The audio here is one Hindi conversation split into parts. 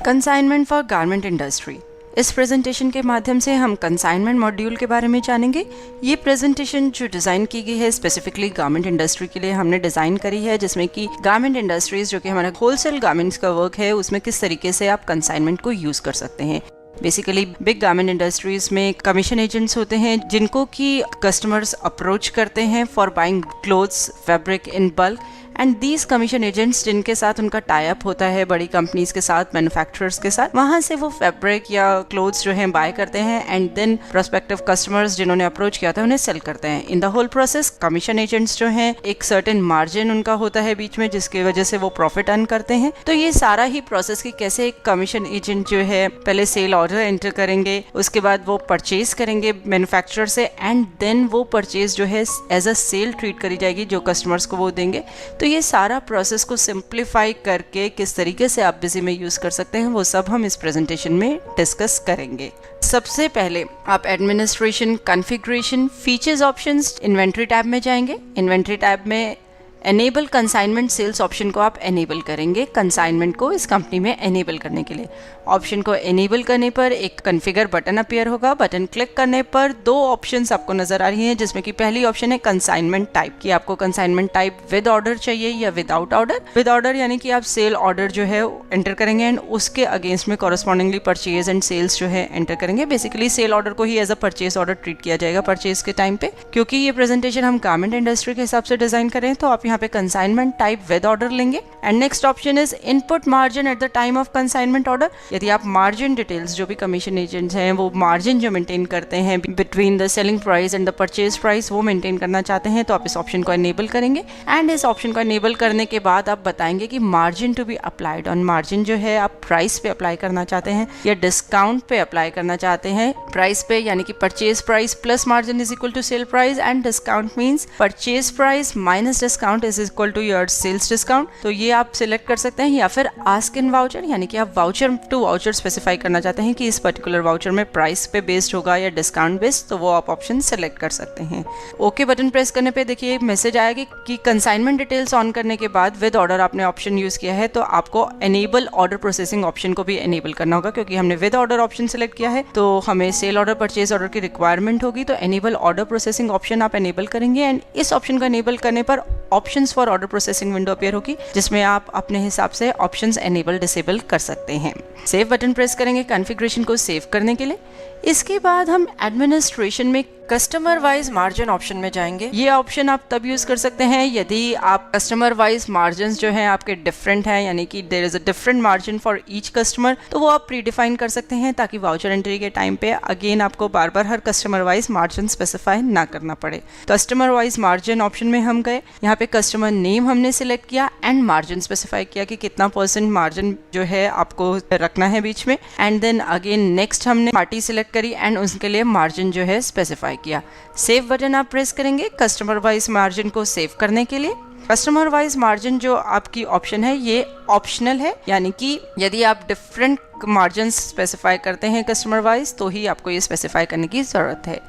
Consignment for garment industry. इस प्रेजेंटेशन के माध्यम से हम कंसाइनमेंट मॉड्यूल के बारे में जानेंगे। ये प्रेजेंटेशन जो डिज़ाइन की गई है स्पेसिफिकली गारमेंट इंडस्ट्री के लिए हमने डिज़ाइन करी है, जिसमें कि गारमेंट इंडस्ट्रीज जो कि हमारा होलसेल गारमेंट्स का वर्क है, उसमें किस तरीके से आप कंसाइनमेंट को यूज़ कर सकते हैं। बेसिकली बिग गारमेंट इंडस्ट्रीज में कमीशन एजेंट्स होते हैं जिनको कि कस्टमर्स अप्रोच करते हैं for buying clothes fabric in bulk, and these commission agents जिनके साथ उनका टाई अप होता है बड़ी कंपनीज के साथ, मैन्युफैक्चरर्स के साथ, वहाँ से वो फैब्रिक या क्लोथ्स जो है बाय करते हैं एंड देन प्रोस्पेक्टिव कस्टमर्स जिन्होंने अप्रोच किया था उन्हें सेल करते हैं। In the whole process commission agents जो हैं एक सर्टेन मार्जिन उनका होता है बीच में, जिसकी वजह से वो प्रॉफिट अर्न करते हैं। तो ये सारा ही प्रोसेस कि कैसे एक कमीशन एजेंट जो है पहले सेल ऑर्डर एंटर करेंगे, उसके बाद वो परचेज करेंगे मैन्युफैक्चरर से, एंड देन वो परचेज जो है एज अ सेल ट्रीट करी जाएगी जो कस्टमर्स को वो देंगे। तो ये सारा प्रोसेस को सिंप्लीफाई करके किस तरीके से आप बिजी में यूज़ कर सकते हैं वो सब हम इस प्रेजेंटेशन में डिस्कस करेंगे। सबसे पहले आप administration, configuration, features, options, inventory tab में जाएंगे। इन्वेंट्री टैब में एनेबल कंसाइनमेंट सेल्स ऑप्शन को आप एनेबल करेंगे। कंसाइनमेंट को इस कंपनी में एनेबल करने के लिए ऑप्शन को एनेबल करने पर एक कॉन्फ़िगर बटन अपीयर होगा। बटन क्लिक करने पर दो ऑप्शंस आपको नजर आ रही हैं, जिसमें कि पहली ऑप्शन है कंसाइनमेंट टाइप की। आपको कंसाइनमेंट टाइप विद ऑर्डर चाहिए या विदाउट ऑर्डर। विद ऑर्डर यानी कि आप सेल ऑर्डर जो है एंटर करेंगे एंड उसके अगेंस्ट में कॉरेस्पॉन्डिंगली परचेज एंड सेल्स जो है एंटर करेंगे। बेसिकली सेल ऑर्डर को ही as a purchase order treat किया जाएगा परचेज के टाइम पे। क्योंकि ये प्रेजेंटेशन हम गारमेंट इंडस्ट्री के हिसाब से डिजाइन करें तो आप यहाँ पे कंसाइनमेंट टाइप विद ऑर्डर लेंगे। And next option is input margin at the time of consignment order. यदि आप मार्जिन डिटेल्स, जो भी कमीशन एजेंट्स हैं वो मार्जिन जो मेंटेन करते हैं between the selling price and the purchase price, वो मेंटेन करना चाहते हैं तो आप इस ऑप्शन को एनेबल करेंगे। एंड इस ऑप्शन को एनेबल करने के बाद आप बताएंगे कि margin to be applied on, margin जो है आप प्राइस पे अप्लाई करना चाहते हैं या डिस्काउंट पे अप्लाई करना चाहते हैं। प्राइस पे यानी कि purchase price plus margin is equal to sell price, and discount means purchase price minus discount is equal to your sales discount. तो ये आप सिलेक्ट कर सकते हैं, या फिर आस्क इन वाउचर यानी कि आप वाउचर टू वाउचर स्पेसिफाई करना चाहते हैं कि इस पर्टिकुलर वाउचर में प्राइस पे बेस्ड होगा या डिस्काउंट बेस्ड, तो वो आप ऑप्शन सेलेक्ट कर सकते हैं। ओके बटन प्रेस करने पे देखिए एक मैसेज आएगा कि कंसाइनमेंट डिटेल्स ऑन करने के बाद विद ऑर्डर आपने ऑप्शन यूज किया है तो आपको एनेबल ऑर्डर प्रोसेसिंग ऑप्शन को भी एनेबल करना होगा। क्योंकि हमने विद ऑर्डर ऑप्शन सेलेक्ट किया है तो हमें सेल ऑर्डर, परचेज ऑर्डर की रिक्वायरमेंट होगी, तो एनेबल ऑर्डर प्रोसेसिंग ऑप्शन आप एनेबल करेंगे। एंड इस ऑप्शन को एनेबल करने पर options for order processing window appear होगी, जिसमें आप अपने हिसाब से ऑप्शंस एनेबल डिसेबल कर सकते हैं। सेव बटन प्रेस करेंगे कॉन्फ़िगरेशन को सेव करने के लिए। इसके बाद हम एडमिनिस्ट्रेशन में कस्टमर वाइज मार्जिन ऑप्शन में जाएंगे। ये ऑप्शन आप तब यूज कर सकते हैं यदि आप कस्टमर वाइज मार्जिन जो हैं आपके डिफरेंट हैं, यानी कि there is a different margin for each customer, तो वो आप प्री डिफाइन कर सकते हैं ताकि वाउचर एंट्री के टाइम पे अगेन आपको बार बार हर कस्टमर वाइज मार्जिन स्पेसिफाई ना करना पड़े। कस्टमर वाइज मार्जिन ऑप्शन में हम गए, यहाँ पे कस्टमर नेम हमने सिलेक्ट किया एंड मार्जिन स्पेसिफाई किया कि कितना % मार्जिन जो है आपको रखना है बीच में। एंड देन अगेन नेक्स्ट हमने पार्टी सिलेक्ट करी एंड उसके लिए मार्जिन जो है स्पेसिफाई किया। सेव बटन आप प्रेस करेंगे कस्टमर वाइज मार्जिन को सेव करने के लिए। कस्टमर वाइज मार्जिन जो आपकी ऑप्शन है ये ऑप्शनल है, यानी कि यदि आप डिफरेंट मार्जिन स्पेसिफाई करते हैं कस्टमर वाइज तो ही आपको ये स्पेसिफाई करने की जरूरत है।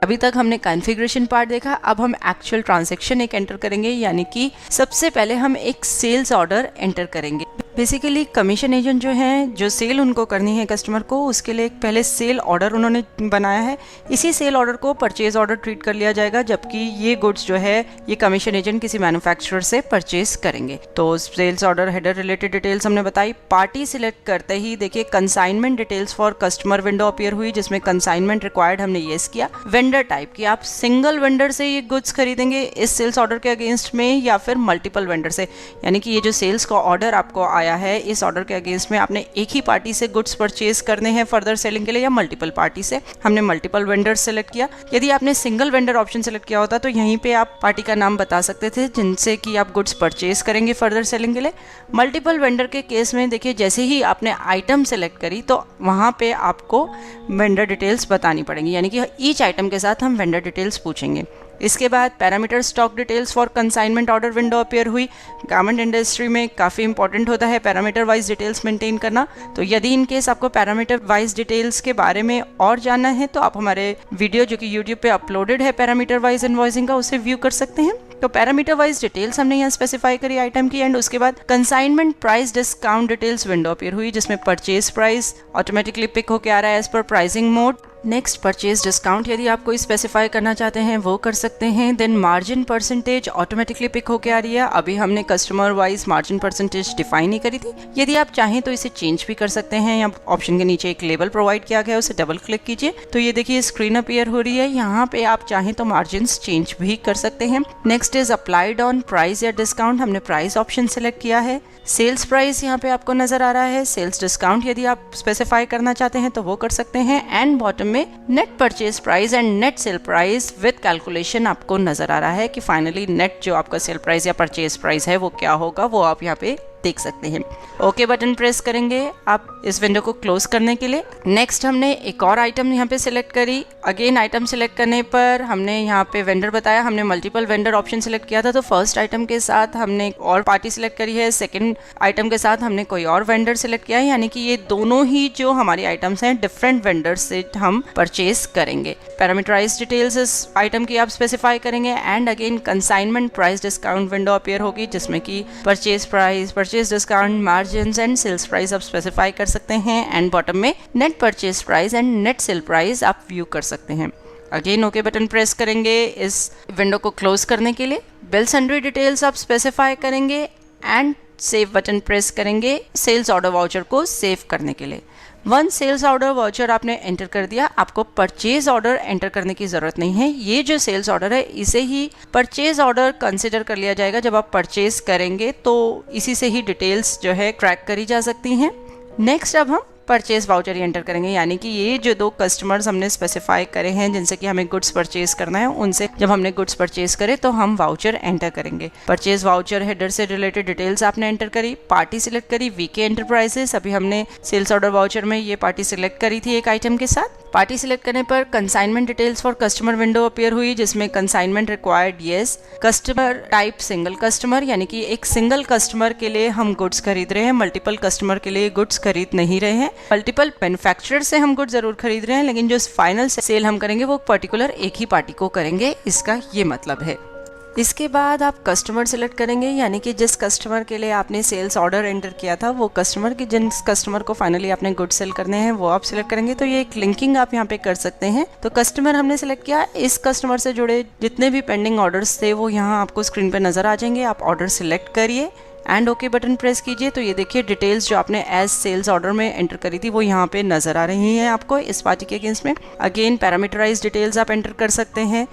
अभी तक हमने कॉन्फ़िगरेशन पार्ट देखा, अब हम एक्चुअल ट्रांजैक्शन एक एंटर करेंगे, यानी कि सबसे पहले हम एक सेल्स ऑर्डर एंटर करेंगे। बेसिकली कमीशन एजेंट जो हैं, जो सेल उनको करनी है कस्टमर को, उसके लिए एक पहले सेल ऑर्डर उन्होंने बनाया है। इसी सेल ऑर्डर को परचेज ऑर्डर ट्रीट कर लिया जाएगा, जबकि ये गुड्स जो है ये कमीशन एजेंट किसी मैन्युफैक्चरर से परचेज करेंगे। तो sales order header related details हमने बताई। पार्टी सिलेक्ट करते ही देखिए consignment details for customer window appear हुई, जिसमें कंसाइनमेंट रिक्वायर्ड हमने येस किया। वेंडर टाइप की आप सिंगल वेंडर से ये गुड्स खरीदेंगे इस सेल्स ऑर्डर के अगेंस्ट में, या फिर मल्टीपल वेंडर से, यानी कि ये जो सेल्स का ऑर्डर आपको आया है इस ऑर्डर के अगेंस्ट में आपने एक ही पार्टी से गुड्स परचेज करने हैं फर्दर सेलिंग के लिए, या मल्टीपल पार्टी से। हमने मल्टीपल वेंडर सेलेक्ट किया। यदि आपने सिंगल वेंडर ऑप्शन सेलेक्ट किया होता तो यहीं पे आप पार्टी का नाम बता सकते थे जिनसे कि आप गुड्स परचेज करेंगे फर्दर सेलिंग के लिए। मल्टीपल वेंडर के केस में देखिए जैसे ही आपने आइटम सेलेक्ट करी तो वहाँ पे आपको वेंडर डिटेल्स बतानी पड़ेंगी, यानी कि ईच आइटम के साथ हम वेंडर डिटेल्स पूछेंगे। इसके बाद parameter stock details for consignment order window appear हुई। गारमेंट इंडस्ट्री में काफ़ी इंपॉर्टेंट होता है पैरामीटर वाइज डिटेल्स मेंटेन करना, तो यदि इन केस आपको पैरामीटर वाइज डिटेल्स के बारे में और जानना है तो आप हमारे वीडियो जो कि यूट्यूब पे अपलोडेड है पैरामीटर वाइज इनवॉइसिंग का, उसे व्यू कर सकते हैं। तो पैरामीटर वाइज डिटेल्स हमने यहाँ स्पेसिफाई करी आइटम की, एंड उसके बाद consignment price discount details window appear हुई जिसमें परचेज प्राइस ऑटोमेटिकली पिक होकर आ रहा है as per pricing mode. Next purchase discount यदि आप कोई स्पेसिफाई करना चाहते हैं वो कर सकते हैं। Then margin percentage automatically pick होके आ रही है। अभी हमने customer wise margin percentage define नहीं करी थी, यदि आप चाहें तो इसे चेंज भी कर सकते हैं। यहाँ ऑप्शन के नीचे एक लेबल प्रोवाइड किया गया है, उसे डबल क्लिक कीजिए तो ये देखिए स्क्रीन अपीयर हो रही है। यहाँ पे आप चाहें तो मार्जिन चेंज भी कर सकते हैं। Next is applied on price या डिस्काउंट, हमने प्राइस ऑप्शन सेलेक्ट किया है। सेल्स प्राइस यहाँ पे आपको नजर आ रहा है। सेल्स डिस्काउंट यदि आप स्पेसिफाई करना चाहते हैं तो वो कर सकते हैं। एंड बॉटम में net purchase price and net sale price with calculation आपको नजर आ रहा है कि फाइनली नेट जो आपका सेल प्राइस या परचेज प्राइस है वो क्या होगा, वो आप यहाँ पे देख सकते हैं। ओके बटन प्रेस करेंगे आप इस विंडो को क्लोज करने के लिए। नेक्स्ट हमने एक और आइटम यहाँ पे सिलेक्ट करी। अगेन आइटम सिलेक्ट करने पर हमने यहाँ पे वेंडर बताया, हमने मल्टीपल वेंडर ऑप्शन सिलेक्ट किया था। तो फर्स्ट आइटम के साथ हमने और पार्टी सिलेक्ट करी है, सेकंड आइटम के साथ हमने कोई और वेंडर सिलेक्ट किया है, यानी कि ये दोनों ही जो हमारी आइटम्स हैं डिफरेंट वेंडर से हम परचेज करेंगे। पैरामीटराइज डिटेल्स इस आइटम की आप स्पेसिफाई करेंगे। And again consignment price discount window appear होगी जिसमें कि purchase price, purchase discount, margins and sales price आप स्पेसिफाई कर सकते हैं। एंड बॉटम में net purchase price and net sale price आप व्यू कर सकते हैं। अगेन ओके बटन प्रेस करेंगे इस विंडो को क्लोज करने के लिए। बिल सन्ड्री डिटेल्स आप स्पेसिफाई करेंगे एंड सेव बटन प्रेस करेंगे सेल्स ऑर्डर वाउचर को सेव करने के लिए। वन सेल्स ऑर्डर वाउचर आपने एंटर कर दिया, आपको परचेज ऑर्डर एंटर करने की ज़रूरत नहीं है। ये जो सेल्स ऑर्डर है इसे ही परचेज ऑर्डर कंसिडर कर लिया जाएगा। जब आप परचेज करेंगे तो इसी से ही डिटेल्स जो है ट्रैक करी जा सकती हैं। नेक्स्ट अब हम परचेज वाउचर ही एंटर करेंगे, यानी कि ये जो दो कस्टमर्स हमने स्पेसिफाई करे हैं जिनसे कि हमें गुड्स परचेज करना है, उनसे जब हमने गुड्स परचेज करे तो हम वाउचर एंटर करेंगे। परचेज वाउचर हेडर से रिलेटेड डिटेल्स आपने एंटर करी, पार्टी सिलेक्ट करी वीके एंटरप्राइजेस। अभी हमने सेल्स ऑर्डर वाउचर में ये पार्टी सिलेक्ट करी थी एक आइटम के साथ। पार्टी सिलेक्ट करने पर consignment details for customer window appear हुई जिसमें consignment required yes, customer type single customer, यानी कि एक सिंगल कस्टमर के लिए हम गुड्स खरीद रहे हैं, मल्टीपल कस्टमर के लिए गुड्स खरीद नहीं रहे हैं। मल्टीपल मैन्युफैक्चरर से हम गुड्स जरूर खरीद रहे हैं लेकिन जो फाइनल सेल हम करेंगे वो पर्टिकुलर एक ही पार्टी को करेंगे, इसका ये मतलब है। इसके बाद आप कस्टमर सिलेक्ट करेंगे, यानी कि जिस कस्टमर के लिए आपने सेल्स ऑर्डर एंटर किया था वो कस्टमर की, जिस कस्टमर को फाइनली आपने गुड सेल करने हैं वो आप सिलेक्ट करेंगे। तो ये एक लिंकिंग आप यहाँ पे कर सकते हैं। तो कस्टमर हमने सिलेक्ट किया, इस कस्टमर से जुड़े जितने भी पेंडिंग ऑर्डर्स थे वो यहाँ आपको स्क्रीन पे नजर आ जाएंगे। आप ऑर्डर सिलेक्ट करिए एंड ओके बटन प्रेस कीजिए तो ये देखिए डिटेल्स जो आपने एज सेल्स ऑर्डर में एंटर करी थी वो यहाँ पे नजर आ रही हैं आपको इस पार्टी के अगेंस्ट में। अगेन पैरामीटराइज डिटेल्स आप एंटर कर सकते हैं।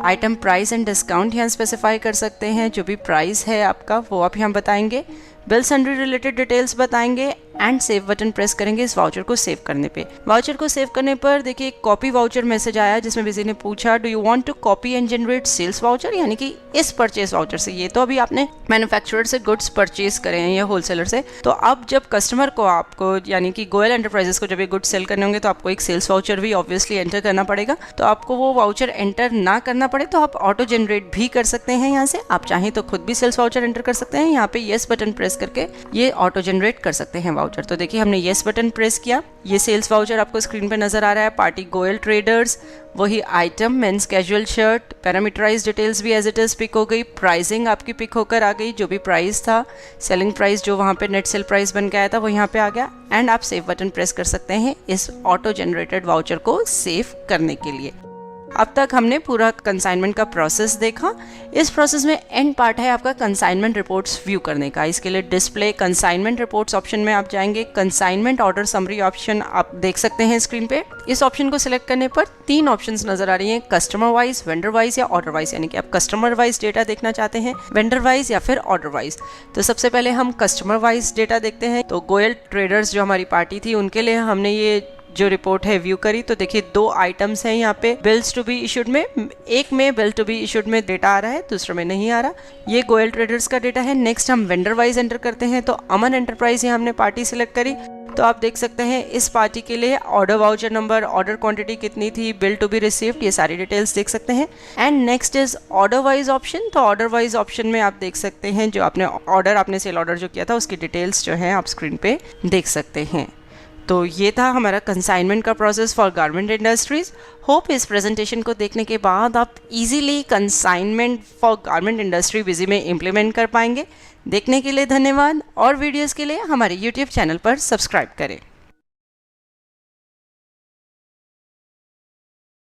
आइटम प्राइस एंड डिस्काउंट यहाँ स्पेसिफाई कर सकते हैं, जो भी प्राइस है आपका वो आप यहाँ बताएंगे। बिल सन्ड्री रिलेटेड डिटेल्स बताएंगे एंड सेव बटन प्रेस करेंगे इस वाउचर को सेव करने पे। वाउचर को सेव करने पर देखिए कॉपी वाउचर मैसेज आया जिसमें किसी ने पूछा do you want to copy and generate sales voucher, यानी कि इस परचेज वाउचर से, ये तो अभी आपने मैन्युफैक्चरर से गुड्स परचेज करे हैं या होलसेलर से, तो अब जब कस्टमर को आपको यानी कि गोयल एंटरप्राइजेस को जब ये गुड्स सेल करने होंगे तो आपको एक सेल्स वाउचर भी ऑब्वियसली एंटर करना पड़ेगा। तो आपको वो वाउचर एंटर ना करना पड़े तो आप ऑटो जनरेट भी कर सकते हैं यहाँ से। आप चाहें तो खुद भी सेल्स वाउचर एंटर कर सकते हैं, यहाँ पे येस बटन प्रेस करके ये ऑटो जनरेट कर सकते हैं वाउचर। तो देखिए हमने येस बटन प्रेस किया, ये सेल्स वाउचर आपको स्क्रीन पे नजर आ रहा है। पार्टी गोयल ट्रेडर्स, वही item men's casual shirt, parameterize details भी एज इट इज पिक हो गई, प्राइसिंग आपकी पिक होकर आ गई, जो भी प्राइस था, सेलिंग प्राइस जो वहाँ पे नेट सेल प्राइस बन के आया था वो यहाँ पे आ गया। एंड आप सेव बटन प्रेस कर सकते हैं इस ऑटो जनरेटेड वाउचर को सेव करने के लिए। अब तक हमने पूरा कंसाइनमेंट का प्रोसेस देखा। इस प्रोसेस में एंड पार्ट है आपका कंसाइनमेंट रिपोर्ट्स व्यू करने का। इसके लिए डिस्प्ले कंसाइनमेंट रिपोर्ट्स ऑप्शन में आप जाएंगे, कंसाइनमेंट ऑर्डर समरी ऑप्शन आप देख सकते हैं स्क्रीन पे। इस ऑप्शन को सिलेक्ट करने पर तीन ऑप्शंस नजर आ रही हैं, कस्टमर वाइज, वेंडर वाइज या ऑर्डर वाइज, यानी कि आप कस्टमर वाइज डेटा देखना चाहते हैं, वेंडर वाइज या फिर ऑर्डर वाइज। तो सबसे पहले हम कस्टमर वाइज डेटा देखते हैं। तो गोयल ट्रेडर्स जो हमारी पार्टी थी उनके लिए हमने ये जो रिपोर्ट है व्यू करी। तो देखिए दो आइटम्स हैं यहाँ पे बिल्स टू बी इशूड में, एक में बिल टू बी इशूड में डेटा आ रहा है, दूसरे में नहीं आ रहा। ये गोयल ट्रेडर्स का डेटा है। नेक्स्ट हम वेंडर वाइज एंटर करते हैं। तो अमन एंटरप्राइज यहाँ हमने पार्टी सिलेक्ट करी। तो आप देख सकते हैं इस पार्टी के लिए order voucher number, order quantity कितनी थी, बिल टू बी रिसीव्ड, ये सारी डिटेल्स देख सकते हैं। And next is order wise option. तो ऑर्डर वाइज ऑप्शन में आप देख सकते हैं जो आपने ऑर्डर, आपने सेल ऑर्डर जो किया था उसकी डिटेल्स जो है आप स्क्रीन पे देख सकते हैं। तो ये था हमारा कंसाइनमेंट का process for garment industries. Hope इस प्रेजेंटेशन को देखने के बाद आप easily consignment for garment industry busy में इम्प्लीमेंट कर पाएंगे। देखने के लिए धन्यवाद और वीडियोस के लिए हमारे यूट्यूब चैनल पर सब्सक्राइब करें।